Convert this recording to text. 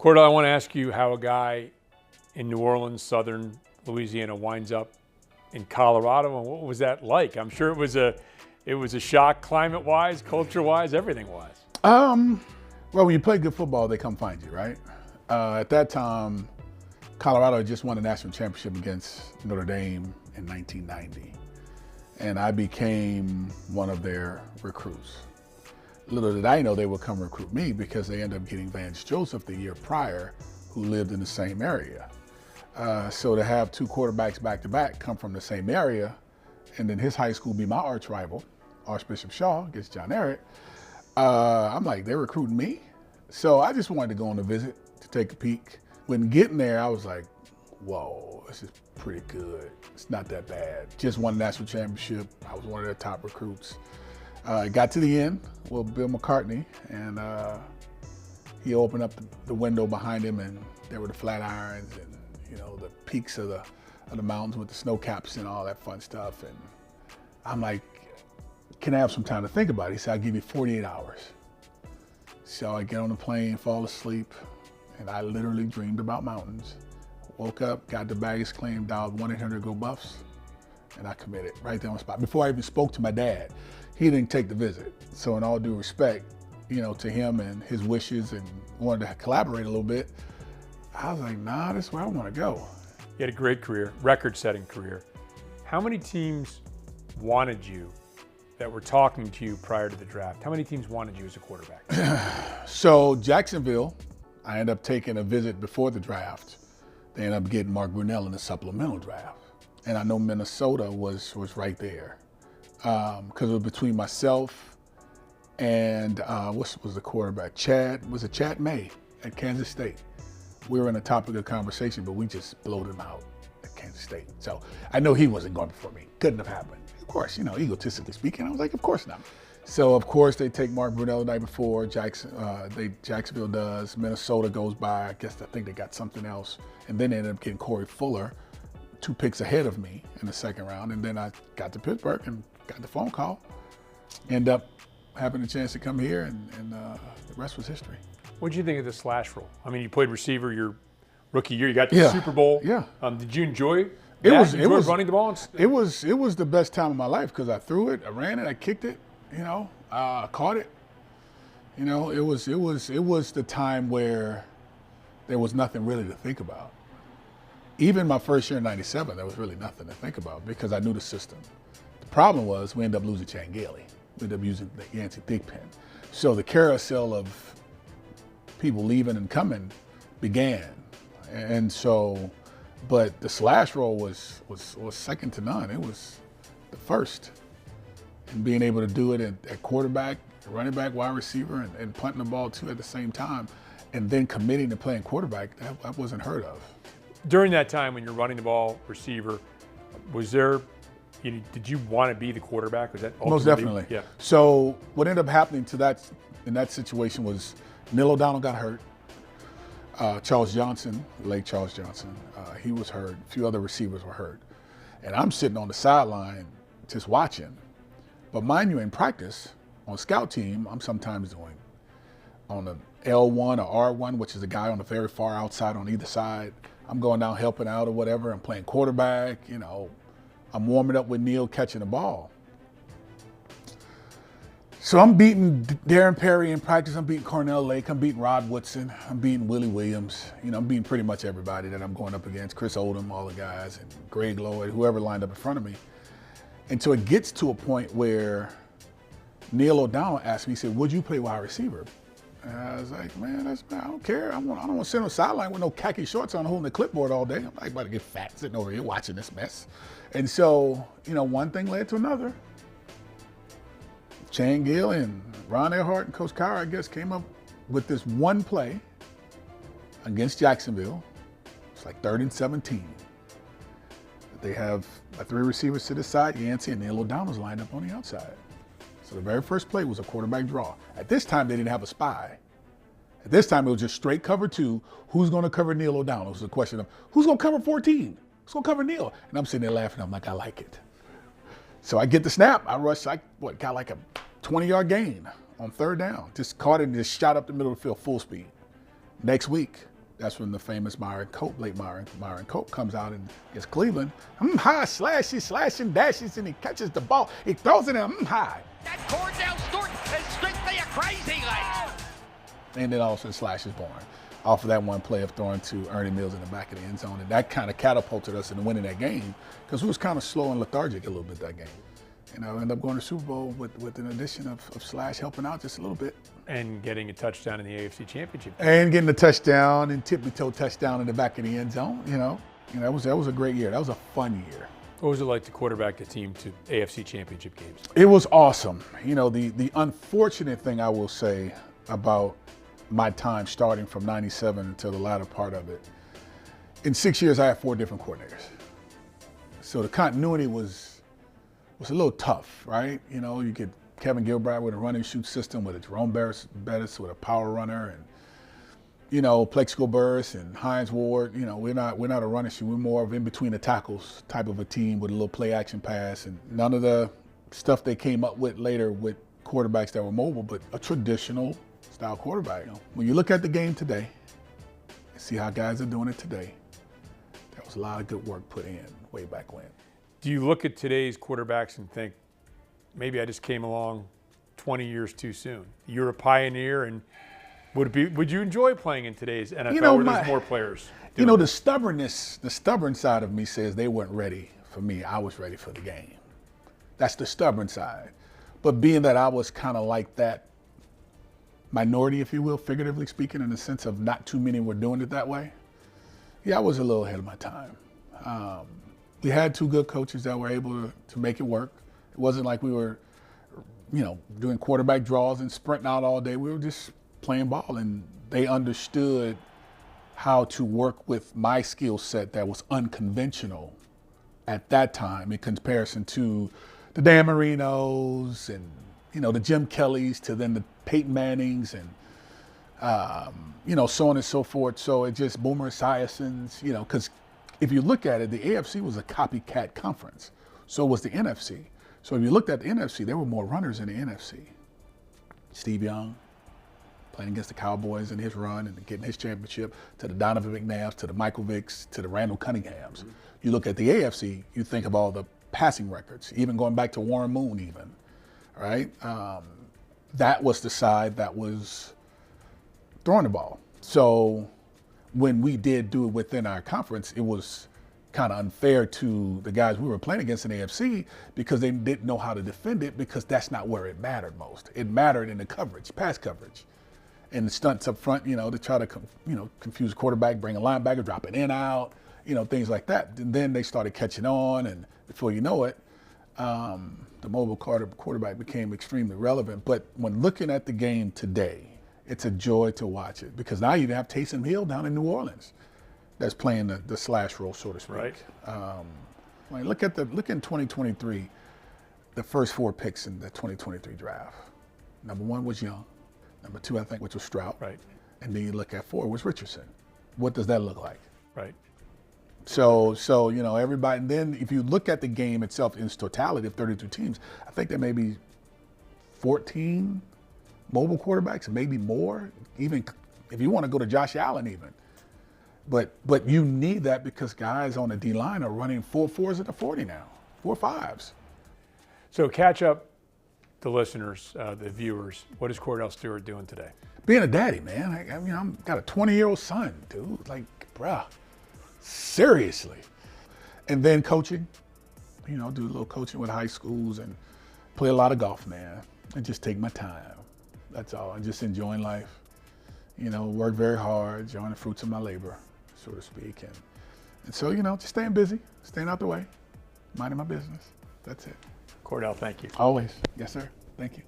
Kordell, I want to ask you how a guy in New Orleans, southern Louisiana, winds up in Colorado, and what was that like? I'm sure it was a shock, climate-wise, culture-wise, everything-wise. Well, when you play good football, they come find you, right? At that time, Colorado had just won a national championship against Notre Dame in 1990, and I became one of their recruits. Little did I know they would come recruit me because they ended up getting Vance Joseph the year prior, who lived in the same area. So to have two quarterbacks back-to-back come from the same area, and then his high school be my arch rival, Archbishop Shaw against John Ehret, I'm like, they're recruiting me? So I just wanted to go on a visit to take a peek. When getting there, I was like, whoa, this is pretty good. It's not that bad. Just won a national championship. I was one of their top recruits. Got to the end with Bill McCartney, and he opened up the window behind him, and there were the flat irons and, you know, the peaks of the mountains with the snow caps and all that fun stuff. And I'm like, can I have some time to think about it? He said, I'll give you 48 hours. So I get on the plane, fall asleep, and I literally dreamed about mountains. Woke up, got the baggage claim, dialed 1-800-GO-BUFFS, and I committed right there on the spot. Before I even spoke to my dad, he didn't take the visit. So in all due respect, you know, to him and his wishes, and wanted to collaborate a little bit, I was like, nah, this is where I want to go. You had a great career, record-setting career. How many teams wanted you that were talking to you prior to the draft? How many teams wanted you as a quarterback? So Jacksonville, I ended up taking a visit before the draft. They ended up getting Mark Brunell in the supplemental draft. And I know Minnesota was right there. Because it was between myself and what was the quarterback? Chad May at Kansas State. We were in a topic of conversation, but we just blowed him out at Kansas State. So I know he wasn't going before me. Couldn't have happened. Of course, you know, egotistically speaking, I was like, of course not. So of course they take Mark Brunell the night before. Jacksonville does. Minnesota goes by. I think they got something else, and then they ended up getting Corey Fuller, 2 picks ahead of me in the second round. And then I got to Pittsburgh and got the phone call. End up having a chance to come here, and the rest was history. What did you think of the slash role? I mean, you played receiver your rookie year. You got to the Super Bowl. Yeah. Did you enjoy it? It was running the ball. It was the best time of my life because I threw it, I ran it, I kicked it. You know, caught it. You know, it was the time where there was nothing really to think about. Even my first year in '97, there was really nothing to think about because I knew the system. The problem was we ended up losing Chan Gailey. We ended up using the Yancey Thigpen. So the carousel of people leaving and coming began. And so, but the slash roll was second to none. It was the first. And being able to do it at quarterback, running back, wide receiver, and punting the ball too at the same time, and then committing to playing quarterback, that wasn't heard of. During that time when you're running the ball, receiver, did you want to be the quarterback? Was that most definitely? Yeah. So what ended up happening in that situation was Neil O'Donnell got hurt. Charles Johnson, late Charles Johnson, he was hurt. A few other receivers were hurt, and I'm sitting on the sideline just watching. But mind you, in practice, on scout team, I'm sometimes doing on an L1 or R1, which is a guy on the very far outside on either side. I'm going down helping out or whatever. I'm playing quarterback, you know. I'm warming up with Neil catching the ball. So I'm beating Darren Perry in practice. I'm beating Cornell Lake. I'm beating Rod Woodson. I'm beating Willie Williams. You know, I'm beating pretty much everybody that I'm going up against. Chris Odom, all the guys, and Greg Lloyd, whoever lined up in front of me. And so it gets to a point where Neil O'Donnell asked me, he said, would you play wide receiver? And I was like, man, I don't care. I don't want to sit on the sideline with no khaki shorts on holding the clipboard all day. I'm like about to get fat sitting over here watching this mess. And so, you know, one thing led to another. Chan Gill and Ron Earhart and Coach Cowher, I guess, came up with this one play against Jacksonville. It's like 3rd and 17. They have 3 receivers to the side, Yancey and Neil O'Donnell's lined up on the outside. So the very first play was a quarterback draw. At this time, they didn't have a spy. At this time, it was just straight cover 2. Who's going to cover Neil O'Donnell? It was a question of who's going to cover 14? Who's going to cover Neil? And I'm sitting there laughing. I'm like, I like it. So I get the snap. I rush, got like a 20-yard gain on 3rd down. Just caught it and just shot up the middle of the field full speed. Next week, That's when the famous Myron Cope, late Myron Cope, comes out and gets Cleveland. High, slashing, dashes, and he catches the ball. He throws it in high. That Kordell Stewart is strictly a crazy like. And then all of a sudden Slash is born off of that one play of throwing to Ernie Mills in the back of the end zone. And that kind of catapulted us into winning that game because we was kind of slow and lethargic a little bit that game. And I ended up going to Super Bowl with an addition of Slash helping out just a little bit. And getting a touchdown in the AFC Championship. And getting a touchdown and tippy-toe touchdown in the back of the end zone, that was a great year. That was a fun year. What was it like to quarterback the team to AFC Championship games? It was awesome. The unfortunate thing I will say about my time starting from 97 until the latter part of it, in 6 years I had 4 different coordinators. So the continuity was a little tough, right? You get Kevin Gilbride with a run and shoot system, with a Jerome Bettis with a power runner, and Plexico Burris and Hines Ward. We're not a run and shoot. We're more of in between the tackles type of a team with a little play action pass, and none of the stuff they came up with later with quarterbacks that were mobile, but a traditional style quarterback. When you look at the game today and see how guys are doing it today, there was a lot of good work put in way back when. Do you look at today's quarterbacks and think, maybe I just came along 20 years too soon? You're a pioneer, and would you enjoy playing in today's NFL where there's more players? The stubborn side of me says they weren't ready for me. I was ready for the game. That's the stubborn side. But being that I was kind of like that minority, if you will, figuratively speaking, in the sense of not too many were doing it that way, I was a little ahead of my time. We had 2 good coaches that were able to make it work. It wasn't like we were, doing quarterback draws and sprinting out all day. We were just playing ball, and they understood how to work with my skill set that was unconventional at that time in comparison to the Dan Marinos and, the Jim Kellys to then the Peyton Mannings and, so on and so forth. So it just Boomer Esiasons, because if you look at it, the AFC was a copycat conference. So was the NFC. So if you looked at the NFC, there were more runners in the NFC. Steve Young playing against the Cowboys in his run and getting his championship, to the Donovan McNabbs, to the Michael Vicks, to the Randall Cunninghams. You look at the AFC, you think of all the passing records, even going back to Warren Moon even, right? That was the side that was throwing the ball. So when we did do it within our conference, it was kind of unfair to the guys we were playing against in the AFC because they didn't know how to defend it, because that's not where it mattered most. It mattered in the coverage, pass coverage, and the stunts up front, to try to, confuse quarterback, bring a linebacker, drop it in, out, things like that. And then they started catching on, and before you know it, the mobile quarterback became extremely relevant. But when looking at the game today, it's a joy to watch it, because now you have Taysom Hill down in New Orleans that's playing the slash role, so to speak. Right. Look in 2023, the first 4 picks in the 2023 draft. Number 1 was Young. Number 2, I think, which was Stroud. Right. And then you look at 4 was Richardson. What does that look like? Right. So everybody, and then if you look at the game itself in its totality of 32 teams, I think there may be 14 mobile quarterbacks, maybe more, even if you want to go to Josh Allen even. But you need that because guys on the D-line are running 4.4s at the 40 now, 4.5s. So catch up the listeners, the viewers. What is Kordell Stewart doing today? Being a daddy, man. I'm got a 20-year-old son, dude. Like, bruh, seriously. And then coaching, do a little coaching with high schools and play a lot of golf, man. And just take my time. That's all. I'm just enjoying life. Work very hard, enjoying the fruits of my labor, so to speak. And so, just staying busy, staying out the way, minding my business. That's it. Kordell, thank you. Always. Yes, sir. Thank you.